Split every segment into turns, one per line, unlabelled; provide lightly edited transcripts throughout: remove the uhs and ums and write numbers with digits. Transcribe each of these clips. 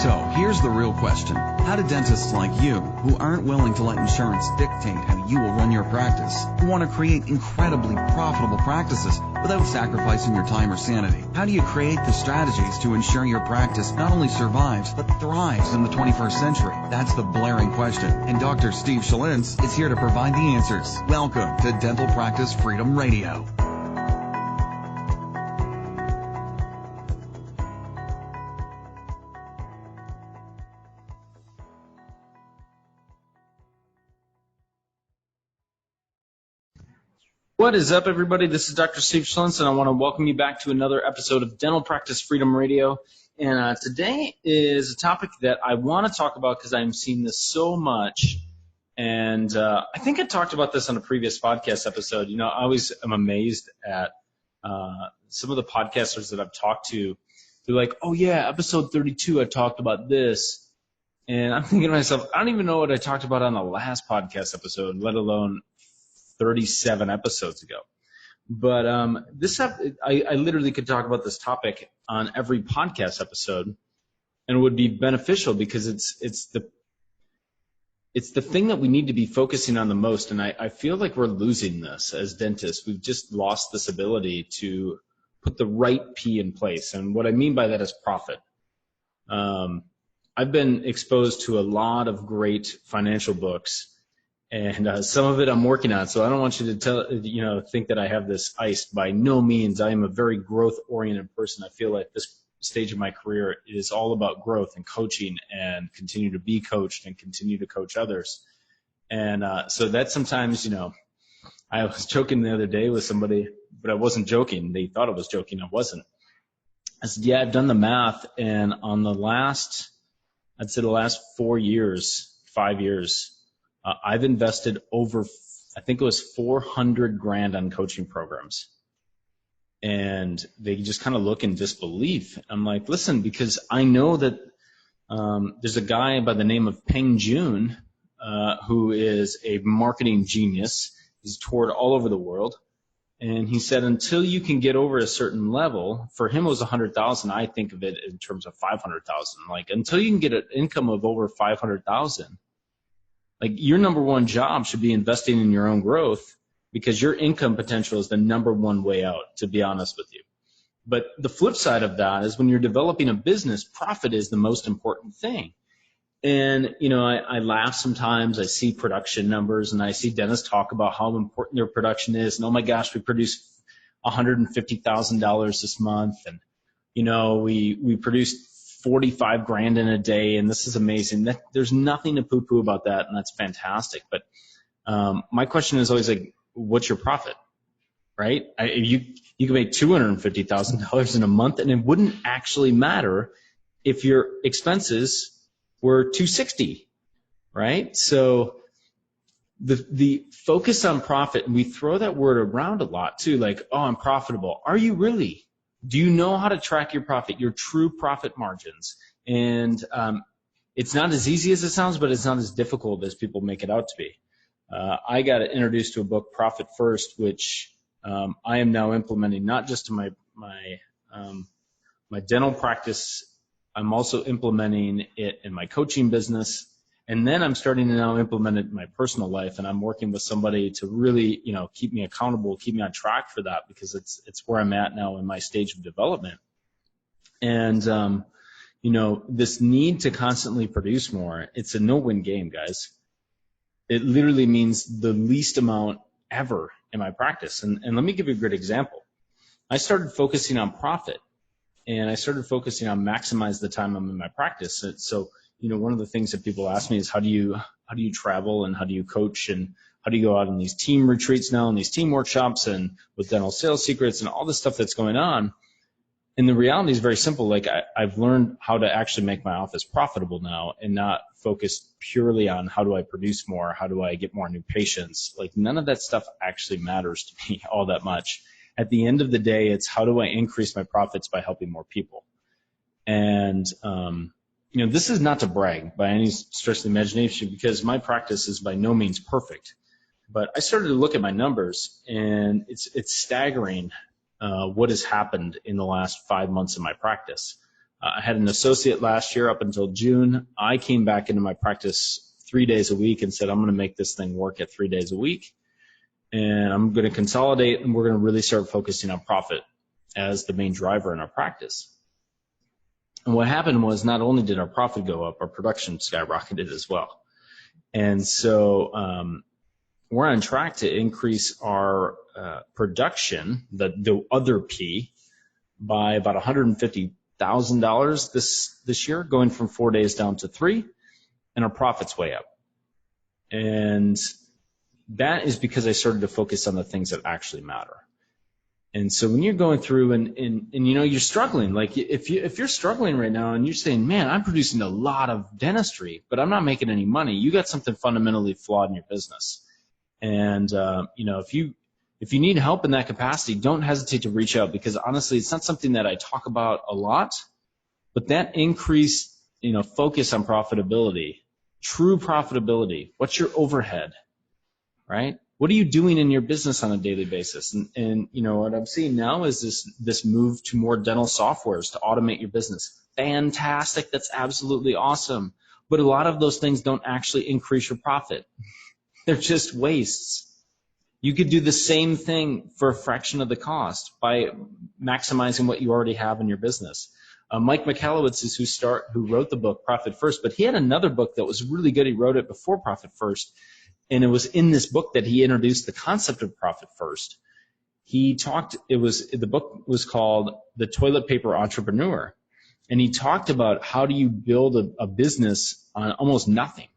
So here's the real question. How do dentists like you, who aren't willing to let insurance dictate how you will run your practice, who want to create incredibly profitable practices without sacrificing your time or sanity, how do you create the strategies to ensure your practice not only survives, but thrives in the 21st century? That's the blaring question. And Dr. Steve Schlintz is here to provide the answers. Welcome to Dental Practice Freedom Radio.
What is up, everybody? This is Dr. Steve Schlintz, and I want to welcome you back to another episode of Dental Practice Freedom Radio. And today is a topic that I want to talk about because I'm seeing this so much. And I think I talked about this on a previous podcast episode. You know, I always am amazed at some of the podcasters that I've talked to. They're like, oh, yeah, episode 32, I talked about this. And I'm thinking to myself, I don't even know what I talked about on the last podcast episode, let alone 37 episodes ago. But I literally could talk about this topic on every podcast episode, and it would be beneficial because it's the thing that we need to be focusing on the most. And I feel like we're losing this as dentists. We've just lost this ability to put the right P in place. And what I mean by that is profit. I've been exposed to a lot of great financial books. And some of it I'm working on, so I don't want you to think that I have this iced. By no means. I am a very growth-oriented person. I feel like this stage of my career is all about growth and coaching and continue to be coached and continue to coach others. And so that sometimes, I was joking the other day with somebody, but I wasn't joking. They thought I was joking. I wasn't. I said, yeah, I've done the math, and on the last 5 years, I've invested over, I think it was $400,000 on coaching programs. And they just kind of look in disbelief. I'm like, listen, because I know that there's a guy by the name of Peng Joon who is a marketing genius. He's toured all over the world. And he said, until you can get over a certain level, for him it was 100,000. I think of it in terms of 500,000. Like, until you can get an income of over 500,000, like, your number one job should be investing in your own growth, because your income potential is the number one way out, to be honest with you. But the flip side of that is when you're developing a business, profit is the most important thing. And, I laugh sometimes. I see production numbers, and I see dentists talk about how important their production is. And, oh, my gosh, we produced $150,000 this month. And, we produced $45,000 in a day, and this is amazing. There's nothing to poo-poo about that, and that's fantastic. But my question is always like, what's your profit, right? You can make $250,000 in a month, and it wouldn't actually matter if your expenses were $260,000, right? So the focus on profit, and we throw that word around a lot too, like, oh, I'm profitable. Are you really? Do you know how to track your profit, your true profit margins? And it's not as easy as it sounds, but it's not as difficult as people make it out to be. I got introduced to a book, Profit First, which I am now implementing not just to my dental practice. I'm also implementing it in my coaching business. And then I'm starting to now implement it in my personal life, and I'm working with somebody to really, keep me accountable, keep me on track for that, because it's where I'm at now in my stage of development. And, this need to constantly produce more, it's a no-win game, guys. It literally means the least amount ever in my practice. And let me give you a great example. I started focusing on profit, and I started focusing on maximize the time I'm in my practice. So, one of the things that people ask me is how do you travel, and how do you coach, and how do you go out on these team retreats now and these team workshops and with dental sales secrets and all this stuff that's going on. And the reality is very simple. Like, I've learned how to actually make my office profitable now, and not focus purely on how do I produce more, how do I get more new patients. Like, none of that stuff actually matters to me all that much. At the end of the day, it's how do I increase my profits by helping more people. And this is not to brag by any stretch of the imagination, because my practice is by no means perfect. But I started to look at my numbers, and it's staggering what has happened in the last 5 months of my practice. I had an associate last year up until June. I came back into my practice 3 days a week and said, I'm going to make this thing work at 3 days a week. And I'm going to consolidate, and we're going to really start focusing on profit as the main driver in our practice. And what happened was not only did our profit go up, our production skyrocketed as well. And so we're on track to increase our production, the other P, by about $150,000 this year, going from 4 days down to 3, and our profit's way up. And that is because I started to focus on the things that actually matter. And so when you're going through and you know, you're struggling, like if you're struggling right now and you're saying, man, I'm producing a lot of dentistry, but I'm not making any money, you got something fundamentally flawed in your business. And you know, if you need help in that capacity, don't hesitate to reach out, because honestly, it's not something that I talk about a lot, but that increased, you know, focus on profitability, true profitability. What's your overhead, right? What are you doing in your business on a daily basis? And you know, what I'm seeing now is this move to more dental softwares to automate your business. Fantastic. That's absolutely awesome. But a lot of those things don't actually increase your profit. They're just wastes. You could do the same thing for a fraction of the cost by maximizing what you already have in your business. Mike Michalowicz is who wrote the book Profit First, but he had another book that was really good. He wrote it before Profit First. And it was in this book that he introduced the concept of profit first. The book was called The Toilet Paper Entrepreneur. And he talked about how do you build a business on almost nothing,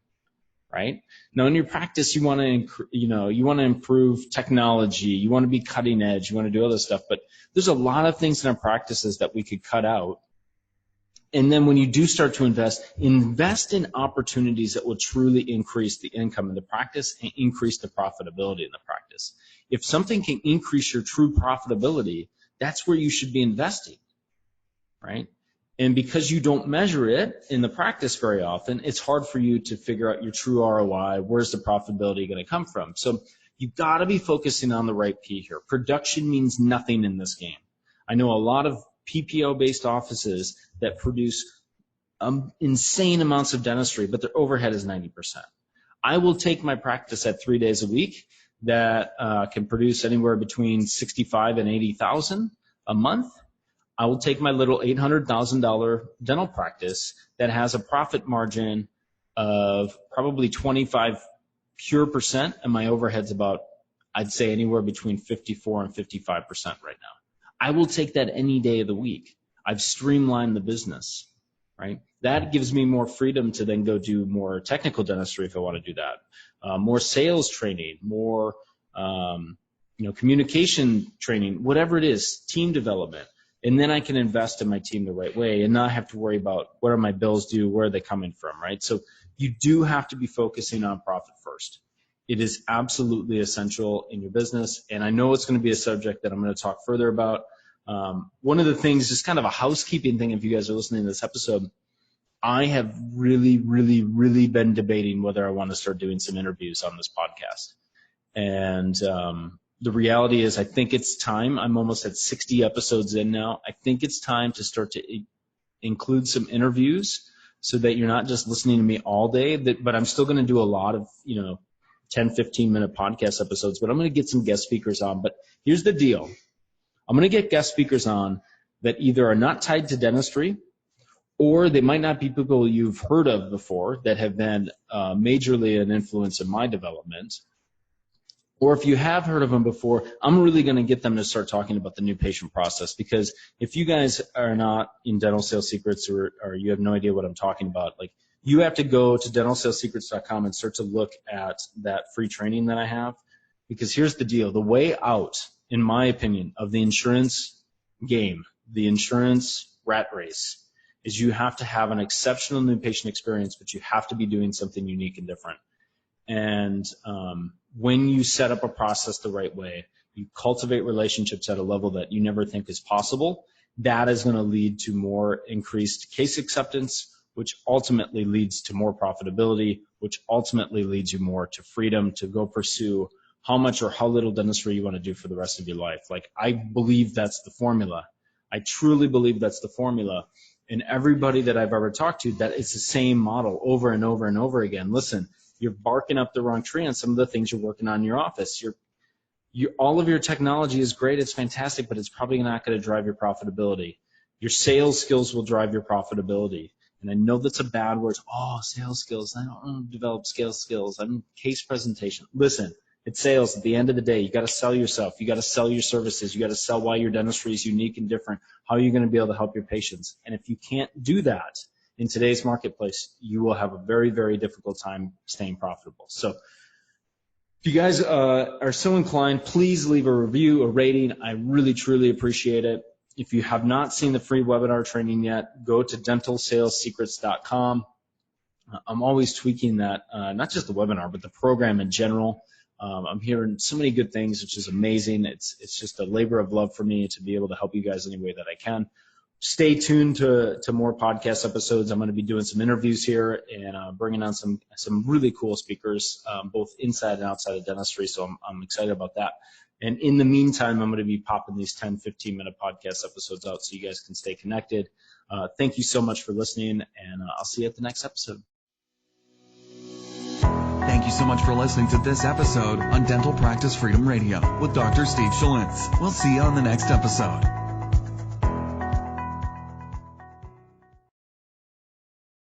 right? Now in your practice, you want to improve technology. You want to be cutting edge. You want to do other stuff. But there's a lot of things in our practices that we could cut out. And then when you do start to invest in opportunities that will truly increase the income in the practice and increase the profitability in the practice. If something can increase your true profitability, that's where you should be investing, right? And because you don't measure it in the practice very often, it's hard for you to figure out your true ROI. Where's the profitability going to come from? So you've got to be focusing on the right P here. Production means nothing in this game. I know a lot of PPO-based offices that produce insane amounts of dentistry, but their overhead is 90%. I will take my practice at 3 days a week that can produce anywhere between 65 and 80,000 a month. I will take my little $800,000 dental practice that has a profit margin of probably 25% and my overhead's about, I'd say, anywhere between 54 and 55% right now. I will take that any day of the week. I've streamlined the business, right? That gives me more freedom to then go do more technical dentistry if I want to do that, more sales training, more communication training, whatever it is, team development. And then I can invest in my team the right way and not have to worry about what are my bills due, where are they coming from, right? So you do have to be focusing on profit first. It is absolutely essential in your business, and I know it's going to be a subject that I'm going to talk further about. One of the things, just kind of a housekeeping thing, if you guys are listening to this episode, I have really, really, really been debating whether I want to start doing some interviews on this podcast. And the reality is I think it's time. I'm almost at 60 episodes in now. I think it's time to start to include some interviews so that you're not just listening to me all day, but I'm still going to do a lot of, 10, 15-minute podcast episodes, but I'm going to get some guest speakers on. But here's the deal. I'm going to get guest speakers on that either are not tied to dentistry, or they might not be people you've heard of before that have been majorly an influence in my development. Or if you have heard of them before, I'm really going to get them to start talking about the new patient process, because if you guys are not in Dental Sales Secrets or you have no idea what I'm talking about, like, you have to go to dentalsalessecrets.com and start to look at that free training that I have. Because here's the deal. The way out, in my opinion, of the insurance game, the insurance rat race, is you have to have an exceptional new patient experience, but you have to be doing something unique and different. And when you set up a process the right way, you cultivate relationships at a level that you never think is possible, that is going to lead to more increased case acceptance, which ultimately leads to more profitability, which ultimately leads you more to freedom to go pursue how much or how little dentistry you want to do for the rest of your life. Like, I believe that's the formula. I truly believe that's the formula. And everybody that I've ever talked to, that it's the same model over and over and over again. Listen, you're barking up the wrong tree on some of the things you're working on in your office. All of your technology is great, it's fantastic, but it's probably not going to drive your profitability. Your sales skills will drive your profitability. And I know that's a bad word. Oh, sales skills. I don't develop sales skills. I'm case presentation. Listen, it's sales. At the end of the day, you got to sell yourself. You got to sell your services. You got to sell why your dentistry is unique and different. How are you going to be able to help your patients? And if you can't do that in today's marketplace, you will have a very, very difficult time staying profitable. So if you guys are so inclined, please leave a review, a rating. I really, truly appreciate it. If you have not seen the free webinar training yet, go to dentalsalessecrets.com. I'm always tweaking that, not just the webinar, but the program in general. I'm hearing so many good things, which is amazing. It's just a labor of love for me to be able to help you guys any way that I can. Stay tuned to more podcast episodes. I'm going to be doing some interviews here and bringing on some really cool speakers, both inside and outside of dentistry. So I'm excited about that. And in the meantime, I'm going to be popping these 10, 15-minute podcast episodes out so you guys can stay connected. Thank you so much for listening, and I'll see you at the next episode.
Thank you so much for listening to this episode on Dental Practice Freedom Radio with Dr. Steve Schultz. We'll see you on the next episode.